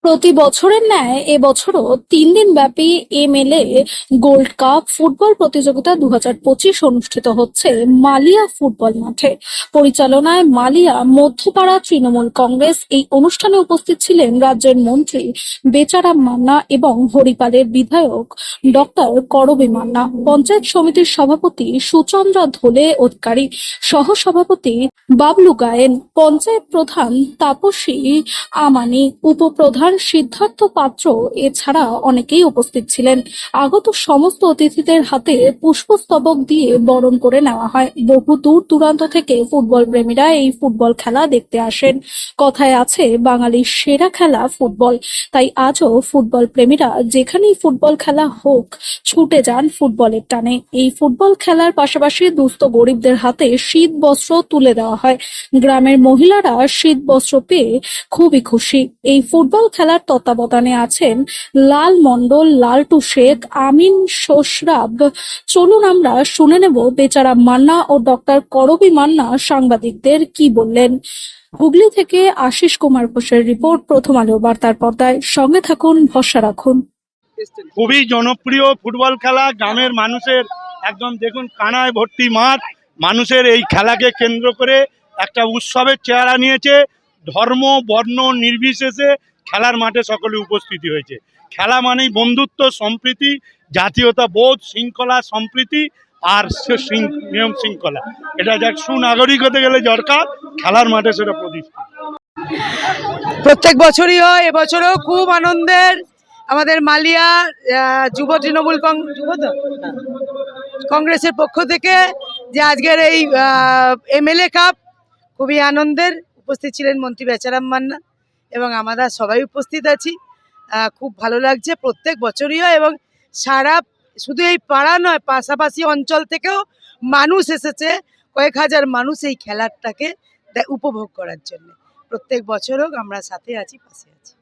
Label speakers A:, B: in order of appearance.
A: প্রতি বছরের ন্যায় এবছরও ৩ দিন ব্যাপী এমএলএ গোল্ড কাপ ফুটবল প্রতিযোগিতা ২০২৫ অনুষ্ঠিত হচ্ছে মালিয়া ফুটবল মাঠে। পরিচালনায় মালিয়া মধ্যপাড়া তৃণমূল কংগ্রেস। এই অনুষ্ঠানে উপস্থিত ছিলেন রাজ্যের মন্ত্রী বেচারাম মান্না এবং হরিপালের বিধায়ক ডক্টর করবী মান্না, পঞ্চায়েত সমিতির সভাপতি সুচন্দ্রা ধোলে অধিকারী, সহসভাপতি বাবলু গায়েন, পঞ্চায়েত প্রধান তাপসী আমানি, উপপ্রধান সিদ্ধার্থ পাত্র এছাড়া অনেকেই উপস্থিত ছিলেন। আগত সমস্ত অতিথিদের হাতে পুষ্পস্তবক দিয়ে বরণ করে নেওয়া হয়। বহু দূর দূরান্ত থেকে ফুটবল প্রেমীরা এই ফুটবল খেলা দেখতে আসেন। কথায় আছে বাঙালির সেরা খেলা ফুটবল, তাই আজও ফুটবল প্রেমীরা যেখানেই ফুটবল খেলা হোক ছুটে যান ফুটবলের টানে। এই ফুটবল খেলার পাশাপাশি দুস্থ গরিবদের হাতে শীত বস্ত্র তুলে দেওয়া হয়। গ্রামের মহিলারা শীত বস্ত্র পেয়ে খুবই খুশি। এই ফুটবল খেলার তত্ত্বাবধানে আছেন লাল মণ্ডল, লালটু শেখ, আমিন সোসরাব। চলুন আমরা শুনে নেব বেচারাম মান্না ও ডক্টর করবী মান্না সাংবাদিকদের কি বললেন। হুগলি থেকে আশিস কুমার ঘোষের রিপোর্ট, প্রথম আলো বার্তার পর্দায়। সঙ্গে থাকুন, ভরসা রাখুন।
B: খুবই জনপ্রিয় ফুটবল খেলা, গ্রামের মানুষের একদম দেখুন কানায় ভর্তি মাঠ। মানুষের এই খেলাকে কেন্দ্র করে একটা উৎসবের চেহারা নিয়েছে। ধর্ম বর্ণ নির্বিশেষে খেলার মাঠে সকলে উপস্থিতি হয়েছে। খেলা মানেই বন্ধুত্ব, সম্প্রীতি, জাতীয়তা বোধ, শৃঙ্খলা, সম্প্রীতি আর নিয়ম শৃঙ্খলা। এটা যাক সুনাগরিক হতে গেলে দরকার, খেলার মাঠে সেটা প্রতিষ্ঠা।
C: প্রত্যেক বছরই হয়, এবছরও খুব আনন্দের। আমাদের মালিয়া যুব তৃণমূল কংগ্রেসের পক্ষ থেকে যে আজকের এই এমএলএ কাপ খুবই আনন্দের। উপস্থিত ছিলেন মন্ত্রী বেচারাম মান্না এবং আমরা সবাই উপস্থিত আছি। খুব ভালো লাগছে। প্রত্যেক বছরই হয় এবং সারা শুধু এই পাড়া নয়, পাশাপাশি অঞ্চল থেকেও মানুষ এসেছে, কয়েক হাজার মানুষ এই খেলাটাকে উপভোগ করার জন্য। প্রত্যেক বছর হোক, আমরা সাথে আছি, পাশে আছি।